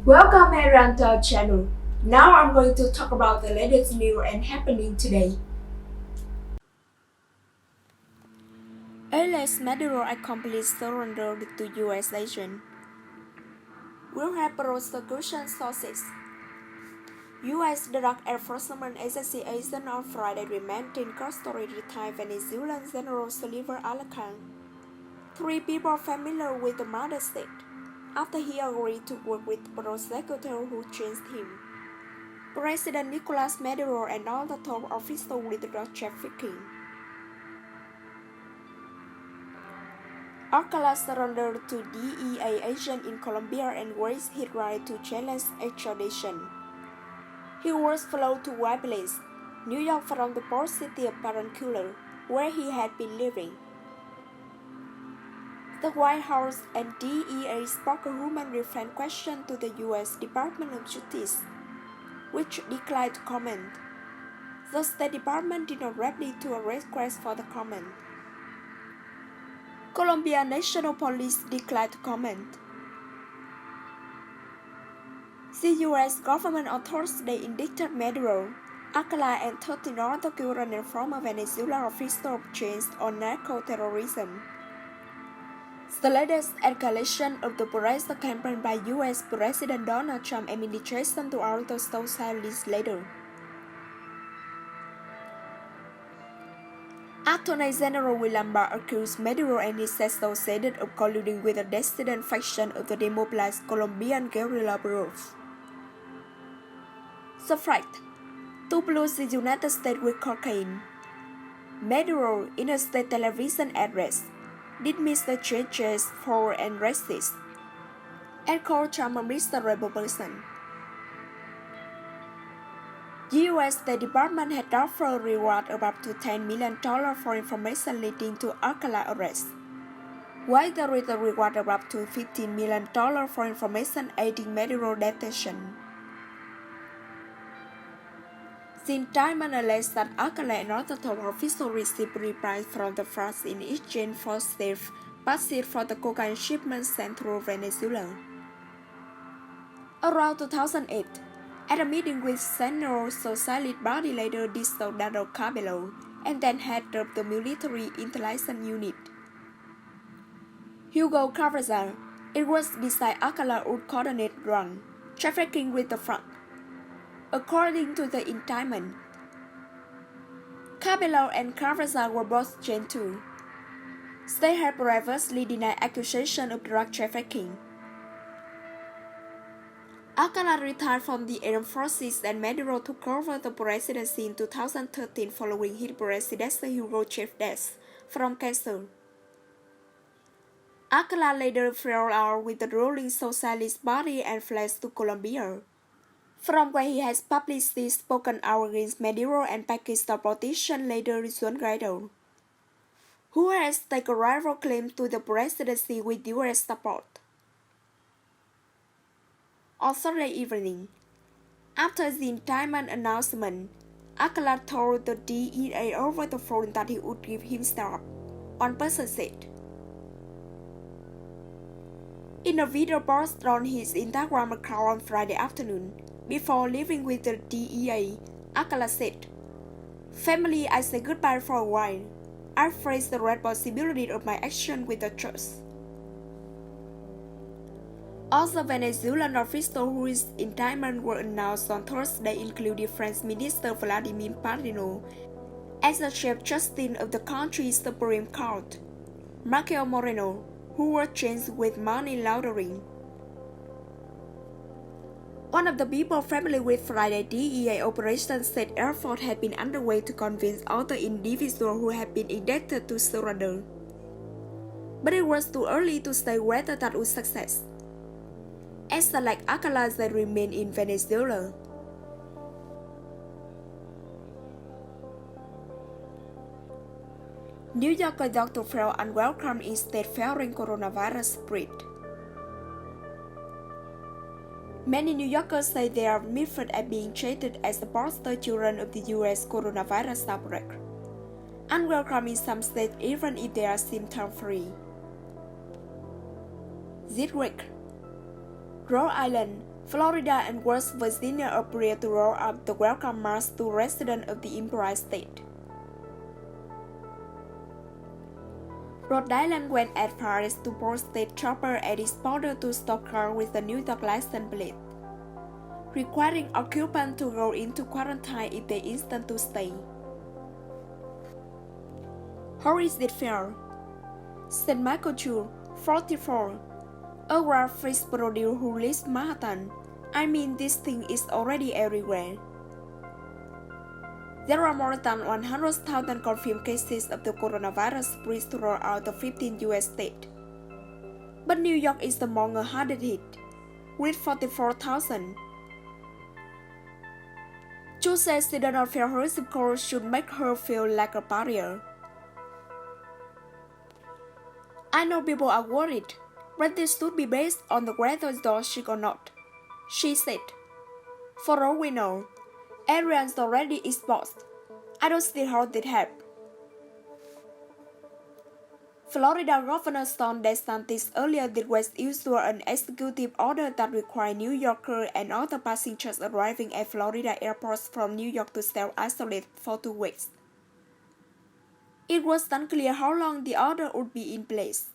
Welcome everyone to our channel. Now I'm going to talk about the latest news and happening today. Alias Maduro accomplice surrendered to U.S. agent. Will have prosecution sources. U.S. Drug Enforcement Agency agent on Friday remained in custody retired Venezuelan General Silver Alacan. 3 people familiar with the matter said, after he agreed to work with the prosecutor who changed him. President Nicolas Maduro and all the top officials with drug trafficking. Alcala surrendered to DEA agent in Colombia and raised his right to challenge extradition. He was flown to White Place, New York from the port city of Barranquilla, where he had been living. The White House and DEA spoke a human rights question to the U.S. Department of Justice, which declined to comment. The State Department did not reply to a request for the comment. Colombia National Police declined to comment. The U.S. government on Thursday indicted Maduro, Alcala, and 13 other current and former Venezuelan officials charged on narco-terrorism. The latest escalation of the presidential campaign by U.S. President Donald Trump administration to alter socialist leader. Attorney General William Barr accused Maduro and his associates of colluding with the dissident faction of the demobilized Colombian guerrilla groups. The fact to pollute the United States with cocaine. Maduro, in a state television address, dismissed the charges for and racist, and called Trump a miserable person. The U.S. State Department had offered a reward of up to $10 million for information leading to Alcala's arrest, while there is a reward of up to $15 million for information aiding Maduro's detention. The indictment alleged that Alcala and other top officials received replies from the France in exchange for safe passage for the cocaine shipments sent through Venezuela. Around 2008, at a meeting with Senior Socialist Party leader Diosdado Cabello and then head of the military intelligence unit, Hugo Cavazza, it was decided Alcala would coordinate drug trafficking with the front. According to the indictment, Cabello and Cavazza were both jailed too. They had previously denied accusation of drug trafficking. Alcala retired from the armed forces and Maduro took over the presidency in 2013 following his predecessor Hugo Chavez's death from cancer. Alcala later fell out with the ruling Socialist Party and fled to Colombia, from where he has publicly spoken out against Maduro and Pakistan politician leader Juan Guaido, who has taken rival claim to the presidency with U.S. support. On Thursday evening, after the indictment announcement, Alcala told the DEA over the phone that he would give himself up, one person said. In a video posted on his Instagram account on Friday afternoon, before leaving with the DEA, Alcala said, "Family, I say goodbye for a while. I face the responsibility of my action with the trust." Other Venezuelan officials whose indictment were announced on Thursday included French Minister Vladimir Parino as the Chief Justice of the country's Supreme Court, Michael Moreno, who were charged with money laundering. One of the people familiar with Friday DEA operation said efforts had been underway to convince other individuals who had been indicted to surrender. But it was too early to say whether that would success, as like Alcala they remain in Venezuela. New Yorker doctor felt unwelcome in state fearing coronavirus spread. Many New Yorkers say they are miffed at being treated as the foster children of the U.S. coronavirus outbreak, unwelcome in some states even if they are symptom-free. This week, Rhode Island, Florida and West Virginia appear to roll up the welcome march to residents of the Empire State. Rhode Island went as far as to post state chopper at its border to stop cars with a New York license plate, requiring occupants to go into quarantine if they intend to stay. How is it fair? Said Michael Chu, 44, a rare fish producer who lives in Manhattan. I mean, this thing is already everywhere. There are more than 100,000 confirmed cases of the coronavirus spread throughout the 15 US states. But New York is among the hardest hit, with 44,000. Chu says she does not feel her zip code should make her feel like a barrier. I know people are worried, but this should be based on the whether they're sick or not, she said. For all we know, everyone's already exposed. I don't see how that happened. Florida Governor Ron DeSantis earlier this week issued an executive order that required New Yorkers and other passengers arriving at Florida airports from New York to self-isolate for 2 weeks. It was unclear how long the order would be in place.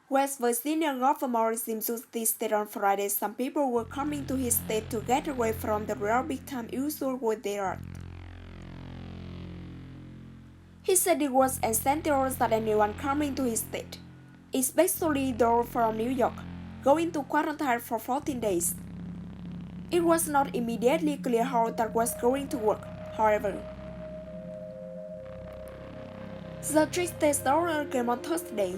West Virginia Governor Jim Justice said on Friday some people were coming to his state to get away from the real big-time issues where they are. He said it was essential that anyone coming to his state, especially those from New York, go into quarantine for 14 days. It was not immediately clear how that was going to work, however. The strictest order came on Thursday,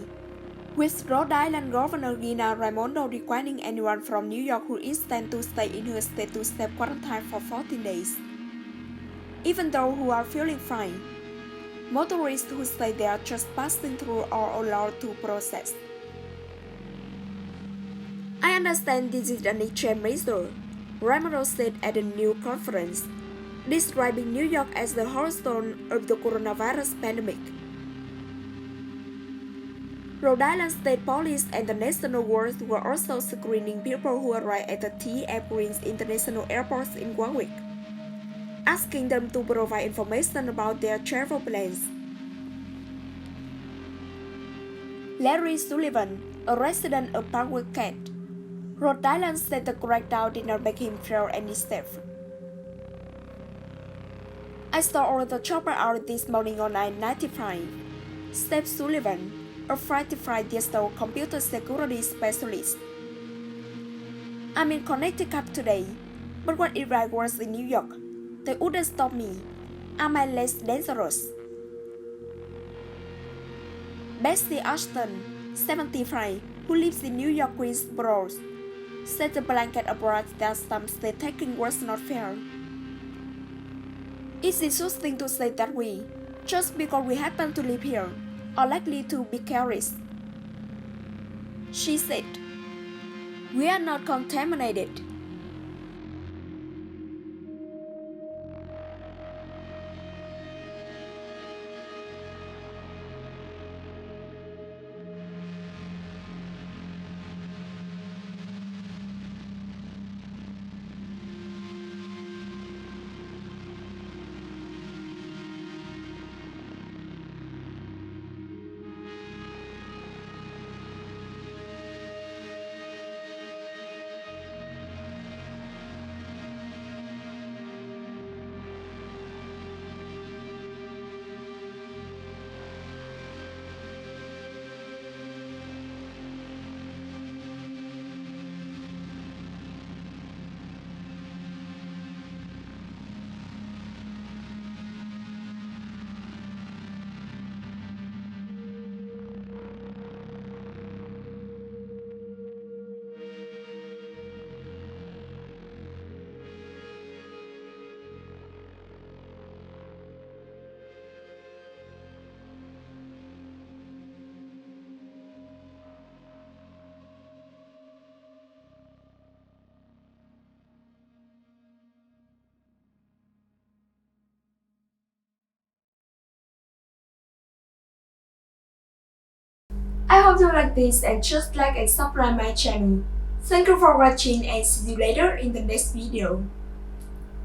with Rhode Island Governor Gina Raimondo requiring anyone from New York who intends to stay in her state to self-quarantine for 14 days. Even those who are feeling fine, motorists who say they are just passing through are allowed to process. I understand this is an extreme measure, Raimondo said at a news conference, describing New York as the hearthstone of the coronavirus pandemic. Rhode Island State Police and the National Guard were also screening people who arrived at the T. F. Green's International Airport in 1 week, asking them to provide information about their travel plans. Larry Sullivan, a resident of Parkwood, Kent, Rhode Island said the crackdown did not make him feel any safe. I saw all the chopper out this morning on I-95, said Sullivan, a 55-year-old computer security specialist. I'm in Connecticut today, but what if I was in New York? They wouldn't stop me. Am I less dangerous? Bessie Ashton, 75, who lives in New York Greensboro, said the blanket approach that some state taking was not fair. It's exhausting to say that we, just because we happen to live here, are likely to be careless. She said, "We are not contaminated." I hope you like this and just like and subscribe my channel. Thank you for watching and see you later in the next video.